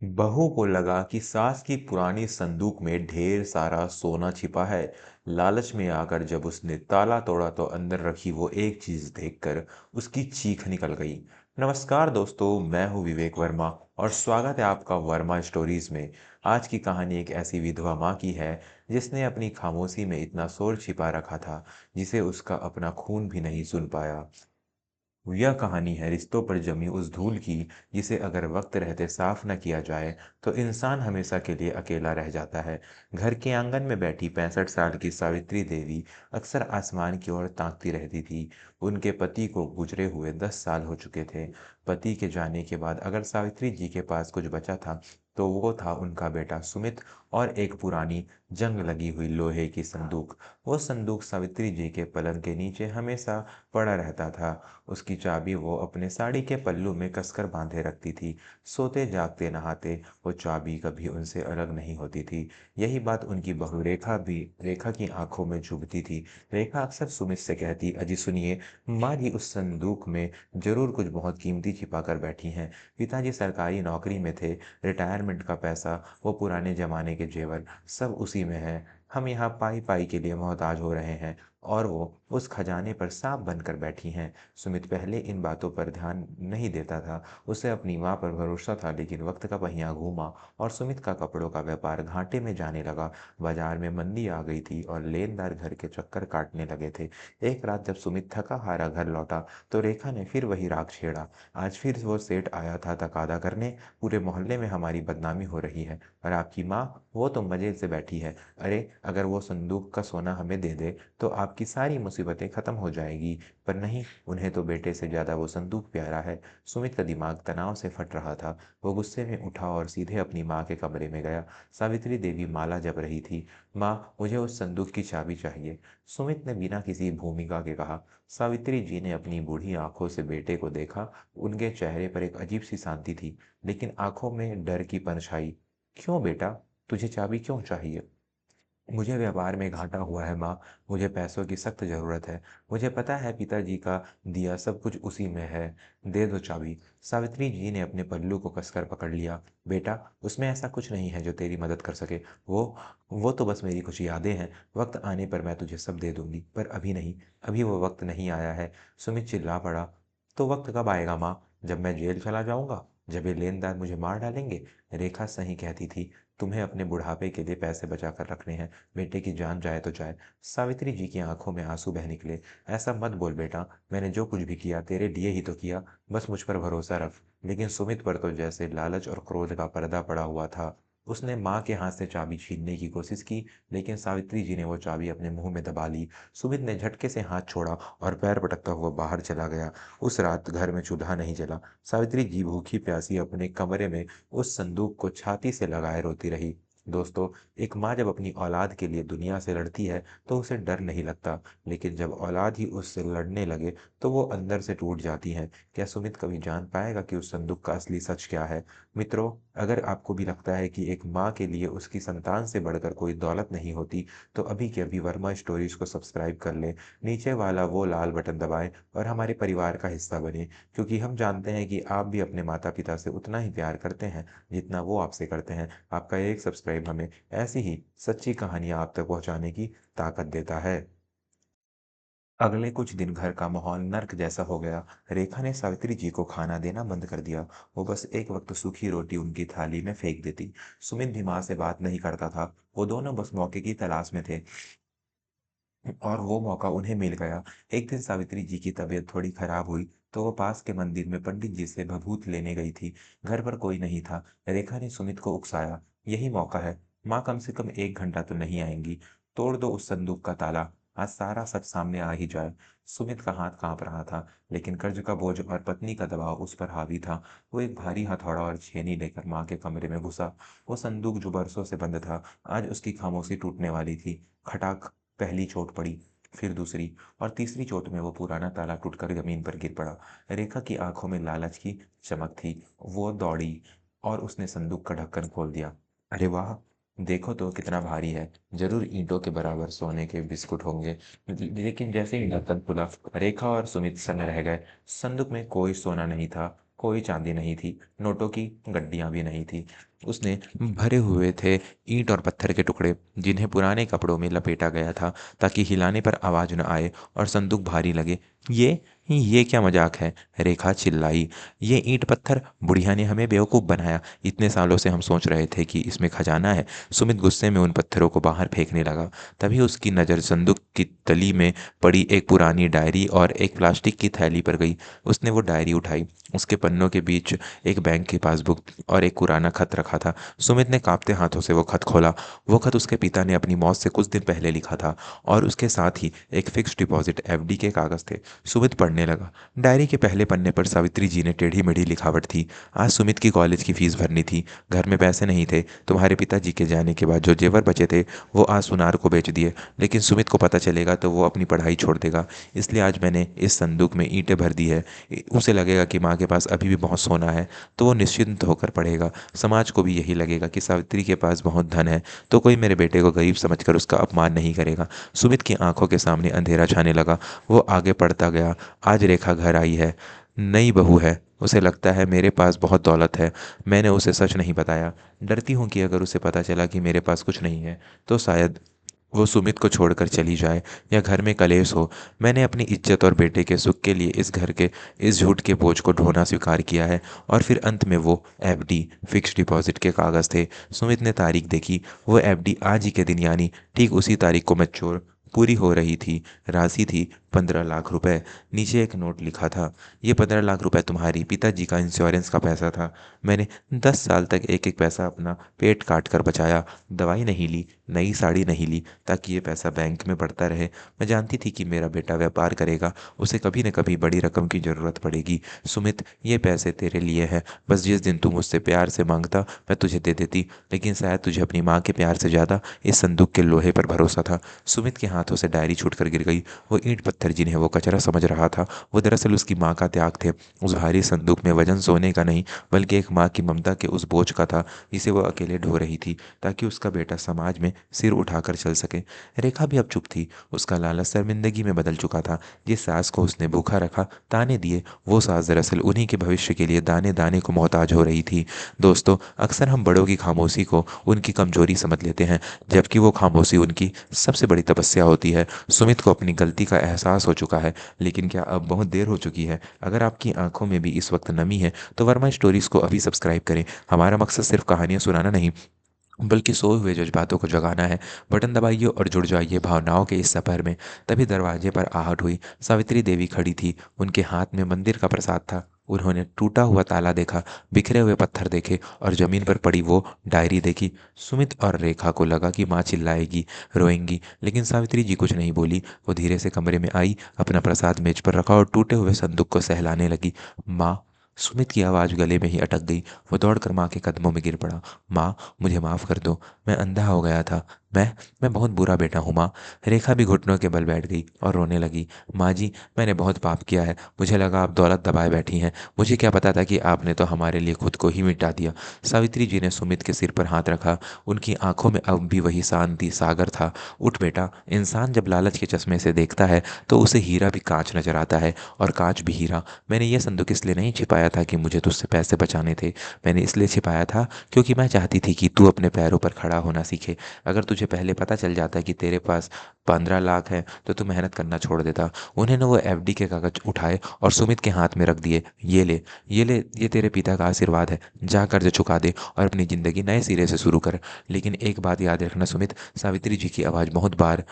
बहू को लगा कि सास की पुरानी संदूक में ढेर सारा सोना छिपा है। लालच में आकर जब उसने ताला तोड़ा तो अंदर रखी वो एक चीज देखकर उसकी चीख निकल गई। नमस्कार दोस्तों, मैं हूँ विवेक वर्मा और स्वागत है आपका वर्मा स्टोरीज में। आज की कहानी एक ऐसी विधवा माँ की है जिसने अपनी खामोशी में इतना शोर छिपा रखा था जिसे उसका अपना खून भी नहीं सुन पाया। यह कहानी है रिश्तों पर जमी उस धूल की जिसे अगर वक्त रहते साफ न किया जाए तो इंसान हमेशा के लिए अकेला रह जाता है। घर के आंगन में बैठी 65 साल की सावित्री देवी अक्सर आसमान की ओर ताकती रहती थी। उनके पति को गुजरे हुए 10 साल हो चुके थे। पति के जाने के बाद अगर सावित्री जी के पास कुछ बचा था तो वो था उनका बेटा सुमित और एक पुरानी जंग लगी हुई लोहे की संदूक। वो संदूक सावित्री जी के पलंग के नीचे हमेशा पड़ा रहता था। उसकी चाबी वो अपने साड़ी के पल्लू में कसकर बांधे रखती थी। सोते जागते नहाते वो चाबी कभी उनसे अलग नहीं होती थी। यही बात उनकी बहू रेखा की आंखों में चुभती थी। रेखा अक्सर सुमित से कहती, अजी सुनिए, माँ जी उस संदूक में जरूर कुछ बहुत कीमती छिपा कर बैठी हैं। पिताजी सरकारी नौकरी में थे, रिटायरमेंट का पैसा, वो पुराने जमाने के जेवर, सब उसी में है। हम यहाँ पाई पाई के लिए मोहताज हो रहे हैं और वो उस खजाने पर सांप बनकर बैठी हैं। सुमित पहले इन बातों पर ध्यान नहीं देता था। उसे अपनी माँ पर भरोसा था, लेकिन वक्त का पहिया घूमा और सुमित का कपड़ों का व्यापार घाटे में जाने लगा। बाजार में मंदी आ गई थी और लेनदार घर के चक्कर काटने लगे थे। एक रात जब सुमित थका हारा घर लौटा तो रेखा ने फिर वही राग छेड़ा। आज फिर वो सेठ आया था तकादा करने, पूरे मोहल्ले में हमारी बदनामी हो रही है और आपकी माँ, वो तो मजे से बैठी है। अरे अगर वो संदूक का सोना हमें दे दे तो आपकी सारी मुसीबतें खत्म हो जाएगी। पर नहीं, उन्हें तो बेटे से ज्यादा वो संदूक प्यारा है। सुमित का दिमाग तनाव से फट रहा था। वो गुस्से में उठा और सीधे अपनी माँ के कमरे में गया। सावित्री देवी माला जप रही थी। माँ, मुझे उस संदूक की चाबी चाहिए, सुमित ने बिना किसी भूमिका के कहा। सावित्री जी ने अपनी बूढ़ी आंखों से बेटे को देखा। उनके चेहरे पर एक अजीब सी शांति थी, लेकिन आंखों में डर की परछाई। क्यों बेटा, तुझे चाबी क्यों चाहिए? मुझे व्यापार में घाटा हुआ है माँ, मुझे पैसों की सख्त ज़रूरत है। मुझे पता है पिताजी का दिया सब कुछ उसी में है, दे दो चाबी। सावित्री जी ने अपने पल्लू को कसकर पकड़ लिया। बेटा, उसमें ऐसा कुछ नहीं है जो तेरी मदद कर सके। वो वो तो बस मेरी कुछ यादें हैं। वक्त आने पर मैं तुझे सब दे दूंगी, पर अभी नहीं, अभी वो वक्त नहीं आया है। सुमित चिल्ला पड़ा। तो वक्त कब आएगा माँ? जब मैं जेल चला जाऊंगा, जब ये लेनदार मुझे मार डालेंगे? रेखा सही कहती थी, तुम्हें अपने बुढ़ापे के लिए पैसे बचा कर रखने हैं, बेटे की जान जाए तो जाए। सावित्री जी की आंखों में आंसू बह निकले। ऐसा मत बोल बेटा, मैंने जो कुछ भी किया तेरे लिए ही तो किया, बस मुझ पर भरोसा रख। लेकिन सुमित पर तो जैसे लालच और क्रोध का पर्दा पड़ा हुआ था। उसने माँ के हाथ से चाबी छीनने की कोशिश की, लेकिन सावित्री जी ने वो चाबी अपने मुंह में दबा ली। सुमित ने झटके से हाथ छोड़ा और पैर पटकता हुआ बाहर चला गया। उस रात घर में चूल्हा नहीं जला। सावित्री जी भूखी प्यासी अपने कमरे में उस संदूक को छाती से लगाए रोती रही। दोस्तों, एक माँ जब अपनी औलाद के लिए दुनिया से लड़ती है तो उसे डर नहीं लगता, लेकिन जब औलाद ही उससे लड़ने लगे तो वो अंदर से टूट जाती है। क्या सुमित कभी जान पाएगा कि उस संदूक का असली सच क्या है? मित्रों, अगर आपको भी लगता है कि एक माँ के लिए उसकी संतान से बढ़कर कोई दौलत नहीं होती, तो अभी के अभी वर्मा स्टोरीज को सब्सक्राइब कर लें। नीचे वाला वो लाल बटन दबाएं और हमारे परिवार का हिस्सा बने, क्योंकि हम जानते हैं कि आप भी अपने माता पिता से उतना ही प्यार करते हैं जितना वो आपसे करते हैं। आपका एक सब्सक्राइब हमें ऐसी ही सच्ची कहानियां आप तक पहुंचाने की ताकत देता है। अगले कुछ दिन घर का माहौल नर्क जैसा हो गया। रेखा ने सावित्री जी को खाना देना बंद कर दिया। वो बस एक वक्त सूखी रोटी उनकी थाली में फेंक देती। सुमित भी माँ से बात नहीं करता था। वो दोनों बस मौके की तलाश में थे और वो मौका उन्हें मिल गया। एक दिन सावित्री जी की तबीयत थोड़ी खराब हुई तो वो पास के मंदिर में पंडित जी से भभूत लेने गई थी। घर पर कोई नहीं था। रेखा ने सुमित को उकसाया, यही मौका है, माँ कम से कम 1 घंटा तो नहीं आएंगी। तोड़ दो उस संदूक का ताला, आज सारा सच सामने आ ही जाए। सुमित का हाथ कांप रहा था, लेकिन कर्ज का बोझ और पत्नी का दबाव उस पर हावी था। वो एक भारी हथौड़ा और छेनी लेकर माँ के कमरे में घुसा। वो संदूक जो बरसों से बंद था, आज उसकी खामोशी टूटने वाली थी। खटाक, पहली चोट पड़ी, फिर दूसरी और तीसरी चोट में वो पुराना ताला टूटकर जमीन पर गिर पड़ा। रेखा की आंखों में लालच की चमक थी। वो दौड़ी और उसने संदूक का ढक्कन खोल दिया। अरे वाह, देखो तो कितना भारी है, जरूर ईंटों के बराबर सोने के बिस्कुट होंगे। लेकिन जैसे ही ढक्कन खुला, रेखा और सुमित सन्न रह गए। संदूक में कोई सोना नहीं था, कोई चांदी नहीं थी, नोटों की गड्डियां भी नहीं थी। उसने भरे हुए थे ईंट और पत्थर के टुकड़े, जिन्हें पुराने कपड़ों में लपेटा गया था ताकि हिलाने पर आवाज न आए और संदूक भारी लगे। ये क्या मजाक है? रेखा चिल्लाई। ये ईंट पत्थर, बुढ़िया ने हमें बेवकूफ़ बनाया। इतने सालों से हम सोच रहे थे कि इसमें खजाना है। सुमित गुस्से में उन पत्थरों को बाहर फेंकने लगा। तभी उसकी नज़र संदूक की तली में पड़ी एक पुरानी डायरी और एक प्लास्टिक की थैली पर गई। उसने वो डायरी उठाई। उसके पन्नों के बीच एक बैंक की पासबुक और एक पुराना खत रखा था। सुमित ने कांपते हाथों से वो खत खोला। वो खत उसके पिता ने अपनी मौत से कुछ दिन पहले लिखा था और उसके साथ ही एक फिक्स्ड डिपॉजिट एफडी के कागज थे। सुमित पढ़ने लगा। डायरी के पहले पन्ने पर सावित्री जी ने टेढ़ी मेढ़ी लिखावट थी। आज सुमित की कॉलेज की फीस भरनी थी। घर में पैसे नहीं थे। तुम्हारे पिताजी के जाने के बाद जो जेवर बचे थे वो आज सुनार को बेच दिए, लेकिन सुमित को पता चलेगा तो वो अपनी पढ़ाई छोड़ देगा। इसलिए आज मैंने इस संदूक में ईंटें भर दी है। उसे लगेगा कि माँ के पास अभी भी बहुत सोना है, तो वो निश्चिंत होकर पढ़ेगा। समाज को भी यही लगेगा कि सावित्री के पास बहुत धन है, तो कोई मेरे बेटे को गरीब समझकर उसका अपमान नहीं करेगा। सुमित की आंखों के सामने अंधेरा छाने लगा। वो आगे पढ़ता गया। आज रेखा घर आई है। नई बहू है। उसे लगता है मेरे पास बहुत दौलत है। मैंने उसे सच नहीं बताया। डरती हूँ कि अगर उसे पता चला कि मेरे पास कुछ नहीं है तो शायद वो सुमित को छोड़कर चली जाए या घर में कलेश हो। मैंने अपनी इज्जत और बेटे के सुख के लिए इस घर के इस झूठ के बोझ को ढोना स्वीकार किया है। और फिर अंत में वो एफडी, फिक्स्ड डिपॉजिट के कागज थे। सुमित ने तारीख देखी। वो एफडी आज ही के दिन यानी ठीक उसी तारीख को मैच्योर पूरी हो रही थी। राशि थी 15 लाख रुपए। नीचे एक नोट लिखा था, ये 15 लाख रुपए तुम्हारी पिताजी का इंश्योरेंस का पैसा था। मैंने 10 साल तक एक एक पैसा अपना पेट काट कर बचाया। दवाई नहीं ली, नई साड़ी नहीं ली, ताकि ये पैसा बैंक में बढ़ता रहे। मैं जानती थी कि मेरा बेटा व्यापार करेगा, उसे कभी न कभी बड़ी रकम की ज़रूरत पड़ेगी। सुमित, ये पैसे तेरे लिए हैं। बस जिस दिन तू मुझसे प्यार से मांगता मैं तुझे दे देती, लेकिन शायद तुझे अपनी माँ के प्यार से ज़्यादा इस संदूक के लोहे पर भरोसा था। सुमित के हाथों से डायरी छूटकर गिर गई। वो ईंट पत्थर जिन्हें वो कचरा समझ रहा था, वो दरअसल उसकी माँ का त्याग थे। उस भारी संदूक में वजन सोने का नहीं, बल्कि एक माँ की ममता के उस बोझ का था, जिसे वो अकेले ढो रही थी, ताकि उसका बेटा समाज में सिर उठाकर चल सके। रेखा भी अब चुप थी। उसका लालच शर्मिंदगी में बदल चुका था। जिस सास को उसने भूखा रखा, ताने दिए, वो सास दरअसल उन्हीं के भविष्य के लिए दाने दाने को मोहताज हो रही थी। दोस्तों, अक्सर हम बड़ों की खामोशी को उनकी कमजोरी समझ लेते हैं, जबकि वो खामोशी उनकी सबसे बड़ी तपस्या होती है। सुमित को अपनी गलती का एहसास हो चुका है, लेकिन क्या अब बहुत देर हो चुकी है? अगर आपकी आंखों में भी इस वक्त नमी है तो वर्मा स्टोरीज को अभी सब्सक्राइब करें। हमारा मकसद सिर्फ कहानियां सुनाना नहीं, बल्कि सोए हुए जज्बातों को जगाना है। बटन दबाइए और जुड़ जाइए भावनाओं के इस सफर में। तभी दरवाजे पर आहट हुई। सावित्री देवी खड़ी थी। उनके हाथ में मंदिर का प्रसाद था। उन्होंने टूटा हुआ ताला देखा, बिखरे हुए पत्थर देखे और जमीन पर पड़ी वो डायरी देखी। सुमित और रेखा को लगा कि माँ चिल्लाएगी, रोएंगी, लेकिन सावित्री जी कुछ नहीं बोली। वो धीरे से कमरे में आई, अपना प्रसाद मेज पर रखा और टूटे हुए संदूक को सहलाने लगी। माँ। सुमित की आवाज़ गले में ही अटक गई। वो दौड़कर माँ के कदमों में गिर पड़ा। माँ, मुझे माफ़ कर दो। मैं अंधा हो गया था। मैं बहुत बुरा बेटा हूँ माँ। रेखा भी घुटनों के बल बैठ गई और रोने लगी। माँ जी, मैंने बहुत पाप किया है। मुझे लगा आप दौलत दबाए बैठी हैं। मुझे क्या पता था कि आपने तो हमारे लिए खुद को ही मिटा दिया। सावित्री जी ने सुमित के सिर पर हाथ रखा। उनकी आंखों में अब भी वही शांति सागर था। उठ बेटा, इंसान जब लालच के चश्मे से देखता है तो उसे हीरा भी कांच नजर आता है और कांच भी हीरा। मैंने ये संदूक इसलिए नहीं छिपाया था कि मुझे तुझसे पैसे बचाने थे। मैंने इसलिए छिपाया था क्योंकि मैं चाहती थी कि तू अपने पैरों पर खड़ा होना सीखे। अगर तुझे पहले पता चल जाता कि तेरे पास 15 लाख है तो तू मेहनत करना छोड़ देता। उन्होंने वो एफडी के कागज उठाए और सुमित के हाथ में रख दिए। ये ले, ये ले, ये तेरे पिता का आशीर्वाद है। जा कर्ज चुका दे और अपनी जिंदगी नए सिरे से शुरू कर। लेकिन एक बात याद रखना सुमित। सावित्री जी की आवाज़ बहुत बार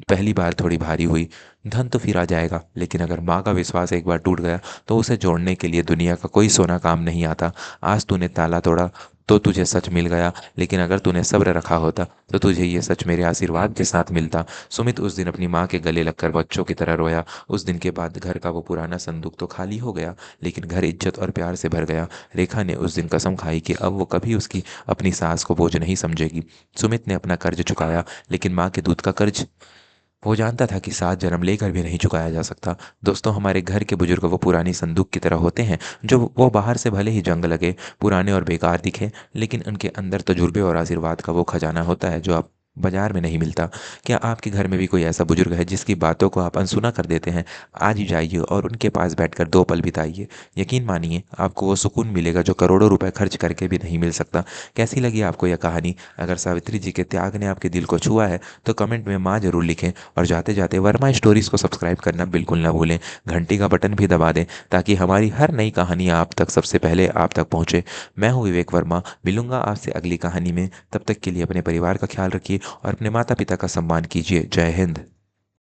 पहली बार थोड़ी भारी हुई। धन तो फिर आ जाएगा, लेकिन अगर माँ का विश्वास एक बार टूट गया तो उसे जोड़ने के लिए दुनिया का कोई सोना काम नहीं आता। आज तूने ताला तोड़ा तो तुझे सच मिल गया, लेकिन अगर तूने सब्र रखा होता तो तुझे ये सच मेरे आशीर्वाद के साथ मिलता। सुमित उस दिन अपनी माँ के गले लगकर बच्चों की तरह रोया। उस दिन के बाद घर का वो पुराना संदूक तो खाली हो गया, लेकिन घर इज्जत और प्यार से भर गया। रेखा ने उस दिन कसम खाई कि अब वो कभी उसकी अपनी सास को बोझ नहीं समझेगी। सुमित ने अपना कर्ज चुकाया, लेकिन माँ के दूध का कर्ज वो जानता था कि सात जन्म लेकर भी नहीं चुकाया जा सकता। दोस्तों, हमारे घर के बुजुर्ग वो पुरानी संदूक की तरह होते हैं, जो वो बाहर से भले ही जंग लगे, पुराने और बेकार दिखे, लेकिन उनके अंदर तजुर्बे और आशीर्वाद का वो खजाना होता है जो आप बाजार में नहीं मिलता। क्या आपके घर में भी कोई ऐसा बुजुर्ग है जिसकी बातों को आप अनसुना कर देते हैं? आज ही जाइए और उनके पास बैठकर 2 पल बिताइए। यकीन मानिए आपको वो सुकून मिलेगा जो करोड़ों रुपए खर्च करके भी नहीं मिल सकता। कैसी लगी आपको यह कहानी? अगर सावित्री जी के त्याग ने आपके दिल को छुआ है तो कमेंट में माँ ज़रूर लिखें, और जाते-जाते वर्मा स्टोरीज़ को सब्सक्राइब करना बिल्कुल ना भूलें। घंटी का बटन भी दबा दें ताकि हमारी हर नई कहानी आप तक सबसे पहले आप तक पहुँचे। मैं हूँ विवेक वर्मा, मिलूँगा आपसे अगली कहानी में। तब तक के लिए अपने परिवार का ख्याल रखिए और अपने माता-पिता का सम्मान कीजिए। जय हिंद।